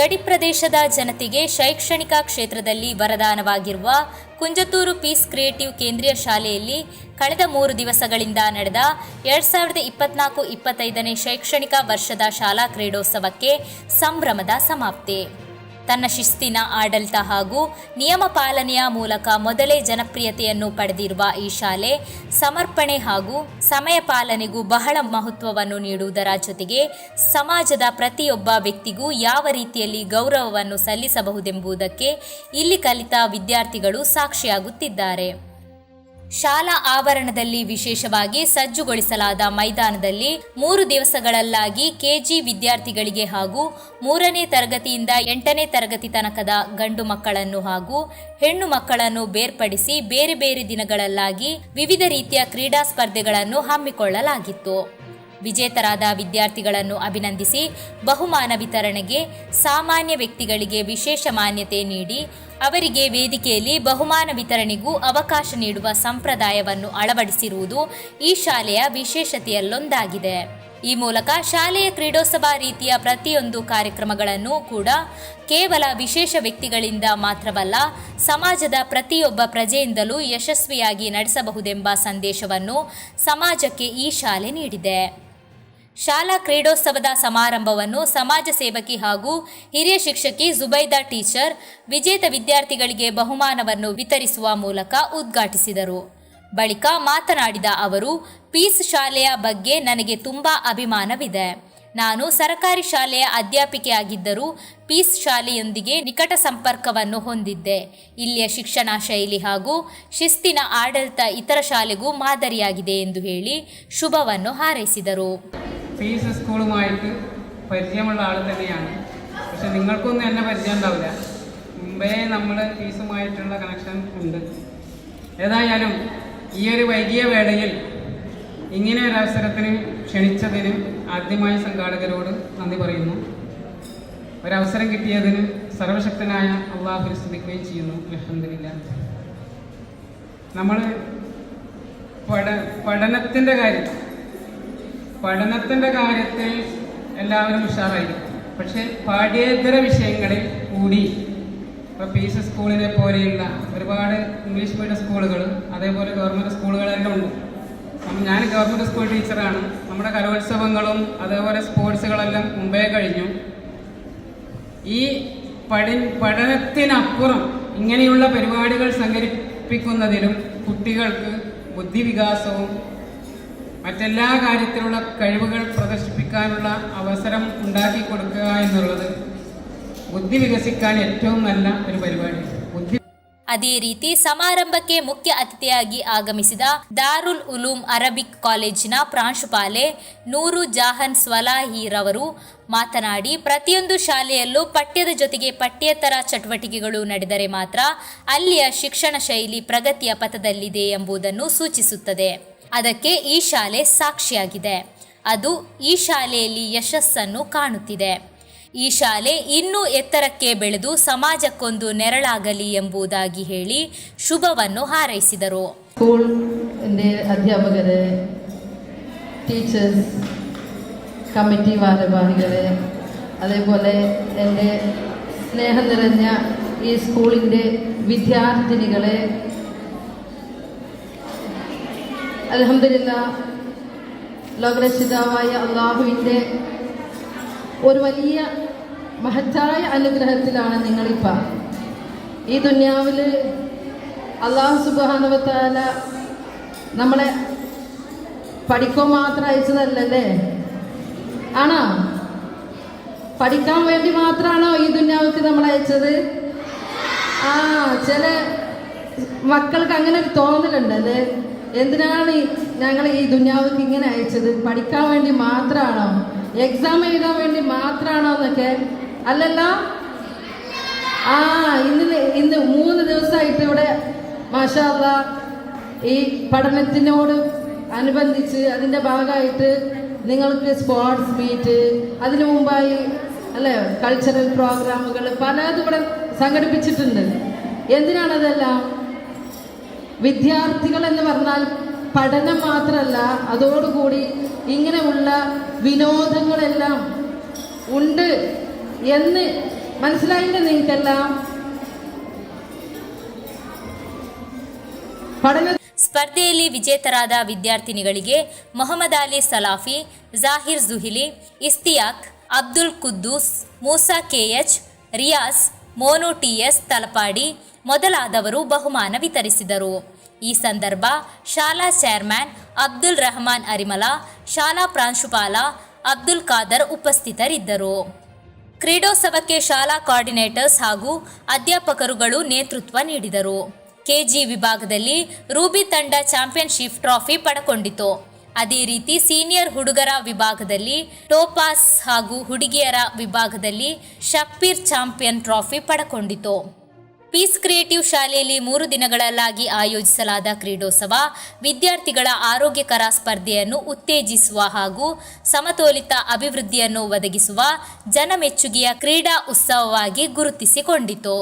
ಗಡಿ ಪ್ರದೇಶದ ಜನತೆಗೆ ಶೈಕ್ಷಣಿಕ ಕ್ಷೇತ್ರದಲ್ಲಿ ವರದಾನವಾಗಿರುವ ಕುಂಜತ್ತೂರು ಪೀಸ್ ಕ್ರಿಯೇಟಿವ್ ಕೇಂದ್ರೀಯ ಶಾಲೆಯಲ್ಲಿ ಕಳೆದ 3 ದಿವಸಗಳಿಂದ ನಡೆದ 2024-25ನೇ ಶೈಕ್ಷಣಿಕ ವರ್ಷದ ಶಾಲಾ ಕ್ರೀಡೋತ್ಸವಕ್ಕೆ ಸಂಭ್ರಮದ ಸಮಾಪ್ತಿ. ತನ್ನ ಶಿಸ್ತಿನ ಆಡಳಿತ ಹಾಗೂ ನಿಯಮ ಪಾಲನೆಯ ಮೂಲಕ ಮೊದಲೇ ಜನಪ್ರಿಯತೆಯನ್ನು ಪಡೆದಿರುವ ಈ ಶಾಲೆ ಸಮರ್ಪಣೆ ಹಾಗೂ ಸಮಯ ಪಾಲನೆಗೂ ಬಹಳ ಮಹತ್ವವನ್ನು ನೀಡುವುದರ ಜೊತೆಗೆ ಸಮಾಜದ ಪ್ರತಿಯೊಬ್ಬ ವ್ಯಕ್ತಿಗೂ ಯಾವ ರೀತಿಯಲ್ಲಿ ಗೌರವವನ್ನು ಸಲ್ಲಿಸಬಹುದೆಂಬುದಕ್ಕೆ ಇಲ್ಲಿ ಕಲಿತ ವಿದ್ಯಾರ್ಥಿಗಳು ಸಾಕ್ಷಿಯಾಗುತ್ತಿದ್ದಾರೆ. ಶಾಲಾ ಆವರಣದಲ್ಲಿ ವಿಶೇಷವಾಗಿ ಸಜ್ಜುಗೊಳಿಸಲಾದ ಮೈದಾನದಲ್ಲಿ 3 ದಿವಸಗಳಲ್ಲಾಗಿ ಕೆಜಿ ವಿದ್ಯಾರ್ಥಿಗಳಿಗೆ ಹಾಗೂ 3ನೇ ತರಗತಿಯಿಂದ 8ನೇ ತರಗತಿ ತನಕದ ಗಂಡು ಮಕ್ಕಳನ್ನು ಹಾಗೂ ಹೆಣ್ಣು ಮಕ್ಕಳನ್ನು ಬೇರ್ಪಡಿಸಿ ಬೇರೆ ಬೇರೆ ದಿನಗಳಲ್ಲಾಗಿ ವಿವಿಧ ರೀತಿಯ ಕ್ರೀಡಾ ಸ್ಪರ್ಧೆಗಳನ್ನು ಹಮ್ಮಿಕೊಳ್ಳಲಾಗಿತ್ತು. ವಿಜೇತರಾದ ವಿದ್ಯಾರ್ಥಿಗಳನ್ನು ಅಭಿನಂದಿಸಿ ಬಹುಮಾನ ವಿತರಣೆಗೆ ಸಾಮಾನ್ಯ ವ್ಯಕ್ತಿಗಳಿಗೆ ವಿಶೇಷ ಮಾನ್ಯತೆ ನೀಡಿ ಅವರಿಗೆ ವೇದಿಕೆಯಲ್ಲಿ ಬಹುಮಾನ ವಿತರಣೆಗೂ ಅವಕಾಶ ನೀಡುವ ಸಂಪ್ರದಾಯವನ್ನು ಅಳವಡಿಸಿರುವುದು ಈ ಶಾಲೆಯ ವಿಶೇಷತೆಯಲ್ಲೊಂದಾಗಿದೆ. ಈ ಮೂಲಕ ಶಾಲೆಯ ಕ್ರೀಡೋತ್ಸವ ರೀತಿಯ ಪ್ರತಿಯೊಂದು ಕಾರ್ಯಕ್ರಮಗಳನ್ನು ಕೂಡ ಕೇವಲ ವಿಶೇಷ ವ್ಯಕ್ತಿಗಳಿಂದ ಮಾತ್ರವಲ್ಲ, ಸಮಾಜದ ಪ್ರತಿಯೊಬ್ಬ ಪ್ರಜೆಯಿಂದಲೂ ಯಶಸ್ವಿಯಾಗಿ ನಡೆಸಬಹುದೆಂಬ ಸಂದೇಶವನ್ನು ಸಮಾಜಕ್ಕೆ ಈ ಶಾಲೆ ನೀಡಿದೆ. ಶಾಲಾ ಕ್ರೀಡೋತ್ಸವದ ಸಮಾರಂಭವನ್ನು ಸಮಾಜ ಸೇವಕಿ ಹಾಗೂ ಹಿರಿಯ ಶಿಕ್ಷಕಿ ಜುಬೈದಾ ಟೀಚರ್ ವಿಜೇತ ವಿದ್ಯಾರ್ಥಿಗಳಿಗೆ ಬಹುಮಾನವನ್ನು ವಿತರಿಸುವ ಮೂಲಕ ಉದ್ಘಾಟಿಸಿದರು. ಬಳಿಕ ಮಾತನಾಡಿದ ಅವರು, ಪೀಸ್ ಶಾಲೆಯ ಬಗ್ಗೆ ನನಗೆ ತುಂಬಾ ಅಭಿಮಾನವಿದೆ. ನಾನು ಸರಕಾರಿ ಶಾಲೆಯ ಅಧ್ಯಾಪಿಕೆಯಾಗಿದ್ದರೂ ಪೀಸ್ ಶಾಲೆಯೊಂದಿಗೆ ನಿಕಟ ಸಂಪರ್ಕವನ್ನು ಹೊಂದಿದ್ದೆ. ಇಲ್ಲಿಯ ಶಿಕ್ಷಣ ಶೈಲಿ ಹಾಗೂ ಶಿಸ್ತಿನ ಆಡಳಿತ ಇತರ ಶಾಲೆಗೂ ಮಾದರಿಯಾಗಿದೆ ಎಂದು ಹೇಳಿ ಶುಭವನ್ನು ಹಾರೈಸಿದರು. പീസ് സ്കൂളുമായിട്ട് പരിചയമുള്ള ആൾ തന്നെയാണ്. പക്ഷെ നിങ്ങൾക്കൊന്നും എന്നെ പരിചയം ഉണ്ടാവില്ല. മുമ്പേ നമ്മൾ പീസുമായിട്ടുള്ള കണക്ഷൻ ഉണ്ട്. ഏതായാലും ഈ ഒരു വൈകിയ വേളയിൽ ഇങ്ങനെ ഒരു അവസരത്തിന് ക്ഷണിച്ചതിന് ആദ്യമായി സംഘാടകരോട് നന്ദി പറയുന്നു. ഒരവസരം കിട്ടിയതിന് സർവശക്തനായ അല്ലാഹുവിനെ സ്തുതിക്കുകയും ചെയ്യുന്നു. അൽഹംദുലില്ലാഹ്. നമ്മൾ പഠനത്തിൻ്റെ കാര്യത്തിൽ എല്ലാവരും ഉഷാറായിരിക്കും. പക്ഷേ പാഠ്യേതര വിഷയങ്ങളിൽ കൂടി ഇപ്പോൾ പീസ് സ്കൂളിനെ പോലെയുള്ള ഒരുപാട് ഇംഗ്ലീഷ് മീഡിയം സ്കൂളുകൾ അതേപോലെ ഗവൺമെൻറ് സ്കൂളുകളെല്ലാം ഉണ്ട്. ഞാൻ ഗവൺമെൻറ് സ്കൂൾ ടീച്ചറാണ്. നമ്മുടെ കലോത്സവങ്ങളും അതേപോലെ സ്പോർട്സുകളെല്ലാം മുമ്പേ കഴിഞ്ഞു. ഈ പഠനത്തിനപ്പുറം ഇങ്ങനെയുള്ള പരിപാടികൾ സംഘടിപ്പിക്കുന്നതിലും കുട്ടികൾക്ക് ബുദ്ധിവികാസവും മറ്റെല്ലാ കാര്യത്തിലുള്ള കഴിവുകൾ പ്രദർശിപ്പിക്കാനുള്ള അവസരം ഉണ്ടാക്കി കൊടുക്കുക എന്നുള്ളത് ബുദ്ധി വികസിക്കാൻ ഏറ്റവും നല്ല ഒരു പരിപാടിയാണ്. ಅದೇ ರೀತಿ ಸಮಾರಂಭಕ್ಕೆ ಮುಖ್ಯ ಅತಿಥಿಯಾಗಿ ಆಗಮಿಸಿದ ದಾರುಲ್ ಉಲೂಮ್ ಅರಬಿಕ್ ಕಾಲೇಜಿನ ಪ್ರಾಂಶುಪಾಲೆ ನೂರು ಜಹಾನ್ ಸ್ವಲಾಹಿರವರು ಮಾತನಾಡಿ, ಪ್ರತಿಯೊಂದು ಶಾಲೆಯಲ್ಲೂ ಪಠ್ಯದ ಜೊತೆಗೆ ಪಠ್ಯೇತರ ಚಟುವಟಿಕೆಗಳು ನಡೆದರೆ ಮಾತ್ರ ಅಲ್ಲಿಯ ಶಿಕ್ಷಣ ಶೈಲಿ ಪ್ರಗತಿಯ ಪಥದಲ್ಲಿದೆ ಎಂಬುದನ್ನು ಸೂಚಿಸುತ್ತದೆ. ಅದಕ್ಕೆ ಈ ಶಾಲೆ ಸಾಕ್ಷಿಯಾಗಿದೆ. ಅದು ಈ ಶಾಲೆಯಲ್ಲಿ ಯಶಸ್ಸನ್ನು ಕಾಣುತ್ತಿದೆ. ಈ ಶಾಲೆ ಇನ್ನೂ ಎತ್ತರಕ್ಕೆ ಬೆಳೆದು ಸಮಾಜಕ್ಕೊಂದು ನೆರಳಾಗಲಿ ಎಂಬುದಾಗಿ ಹೇಳಿ ಶುಭವನ್ನು ಹಾರೈಸಿದರು. സ്കൂളിൻ്റെ അധ്യാപകരെ, ടീച്ചേഴ്സ്, കമ്മിറ്റി ഭാരവാഹികളെ, അതേപോലെ എൻ്റെ സ്നേഹം നിറഞ്ഞ ഈ സ്കൂളിൻ്റെ വിദ്യാർത്ഥിനികളെ, അൽഹംദുലില്ലാഹ്, ലോകരക്ഷിതാവായ അല്ലാഹുവിൻ്റെ ഒരു വലിയ മഹത്തായ അനുഗ്രഹത്തിലാണ് നിങ്ങളിപ്പോൾ. ഈ ദുനിയാവിൽ അല്ലാഹു സുബ്ഹാനഹു വ തആല നമ്മളെ പഠിക്കാൻ മാത്രം അയച്ചതല്ലല്ലേ? ആണോ? പഠിക്കാൻ വേണ്ടി മാത്രമാണോ ഈ ദുനിയാവിലേക്ക് നമ്മൾ അയച്ചത്? ചില മക്കൾക്ക് അങ്ങനെ ഒരു തോന്നലുണ്ടല്ലേ, എന്തിനാണ് ഞങ്ങൾ ഈ ദുനിയാവിലേക്ക് ഇങ്ങനെ അയച്ചത്? പഠിക്കാൻ വേണ്ടി മാത്രമാണോ? എക്സാം എഴുതാൻ വേണ്ടി മാത്രമാണോ എന്നൊക്കെ അല്ലല്ലോ. ഇന്ന് 3 ദിവസമായിട്ട് ഇവിടെ മാഷാ അല്ലാഹ് ഈ പഠനത്തിനോട് അനുബന്ധിച്ച് അതിൻ്റെ ഭാഗമായിട്ട് നിങ്ങൾക്ക് സ്പോർട്സ് മീറ്റ്, അതിനു മുമ്പായി അല്ലേ കൾച്ചറൽ പ്രോഗ്രാമുകൾ പലതും ഇവിടെ സംഘടിപ്പിച്ചിട്ടുണ്ട്. എന്തിനാണതെല്ലാം? വിദ്യാർത്ഥികൾ എന്ന് പറഞ്ഞാൽ പഠനം മാത്രമല്ല, അതോടുകൂടി ഇങ്ങനെയുള്ള വിനോദങ്ങളെല്ലാം ഉണ്ട് എന്ന് മനസ്സിലായില്ലേ നിങ്ങൾക്കെല്ലാം? പഠന ಸ್ಪರ್ಧೆಯಲ್ಲಿ ವಿಜೇತರಾದ ವಿದ್ಯಾರ್ಥಿನಿಗಳಿಗೆ ಮೊಹಮ್ಮದ್ ಅಲಿ ಸಲಾಫಿ, ಜಾಹಿರ್ ಜುಹಿಲಿ, ಇಸ್ತಿಯಾಕ್, ಅಬ್ದುಲ್ ಕುದ್ದೂಸ್, ಮೂಸಾ ಕೆಎಚ್, ರಿಯಾಸ್, ಮೋನು ಟಿಎಸ್ ತಲಪಾಡಿ ಮೊದಲಾದವರು ಬಹುಮಾನ ವಿತರಿಸಿದರು. ಈ ಸಂದರ್ಭ ಶಾಲಾ ಚೇರ್ಮನ್ ಅಬ್ದುಲ್ ರಹಮಾನ್ ಅರಿಮಲ, ಶಾಲಾ ಪ್ರಾಂಶುಪಾಲ ಅಬ್ದುಲ್ ಖಾದರ್ ಉಪಸ್ಥಿತರಿದ್ದರು. ಕ್ರೀಡೋತ್ಸವಕ್ಕೆ ಶಾಲಾ ಕೋಆರ್ಡಿನೇಟರ್ಸ್ ಹಾಗೂ ಅಧ್ಯಾಪಕರುಗಳು ನೇತೃತ್ವ ನೀಡಿದರು. ಕೆಜಿ ವಿಭಾಗದಲ್ಲಿ ರೂಬಿ ತಂಡ ಚಾಂಪಿಯನ್ಶಿಪ್ ಟ್ರಾಫಿ ಪಡೆಕೊಂಡಿತು. ಅದೇ ರೀತಿ ಸೀನಿಯರ್ ಹುಡುಗರ ವಿಭಾಗದಲ್ಲಿ ಟೋಪಾಸ್ ಹಾಗೂ ಹುಡುಗಿಯರ ವಿಭಾಗದಲ್ಲಿ ಶಕ್ಪೀರ್ ಚಾಂಪಿಯನ್ ಟ್ರಾಫಿ ಪಡೆಕೊಂಡಿತು. ಪೀಸ್ ಕ್ರಿಯೇಟಿವ್ ಶಾಲೆಯಲ್ಲಿ 3 ದಿನಗಳಲ್ಲಾಗಿ ಆಯೋಜಿಸಲಾದ ಕ್ರೀಡೋತ್ಸವ ವಿದ್ಯಾರ್ಥಿಗಳ ಆರೋಗ್ಯಕರ ಸ್ಪರ್ಧೆಯನ್ನು ಉತ್ತೇಜಿಸುವ ಹಾಗೂ ಸಮತೋಲಿತ ಅಭಿವೃದ್ಧಿಯನ್ನು ಒದಗಿಸುವ ಜನಮೆಚ್ಚುಗೆಯ ಕ್ರೀಡಾ ಉತ್ಸವವಾಗಿ ಗುರುತಿಸಿಕೊಂಡಿತು.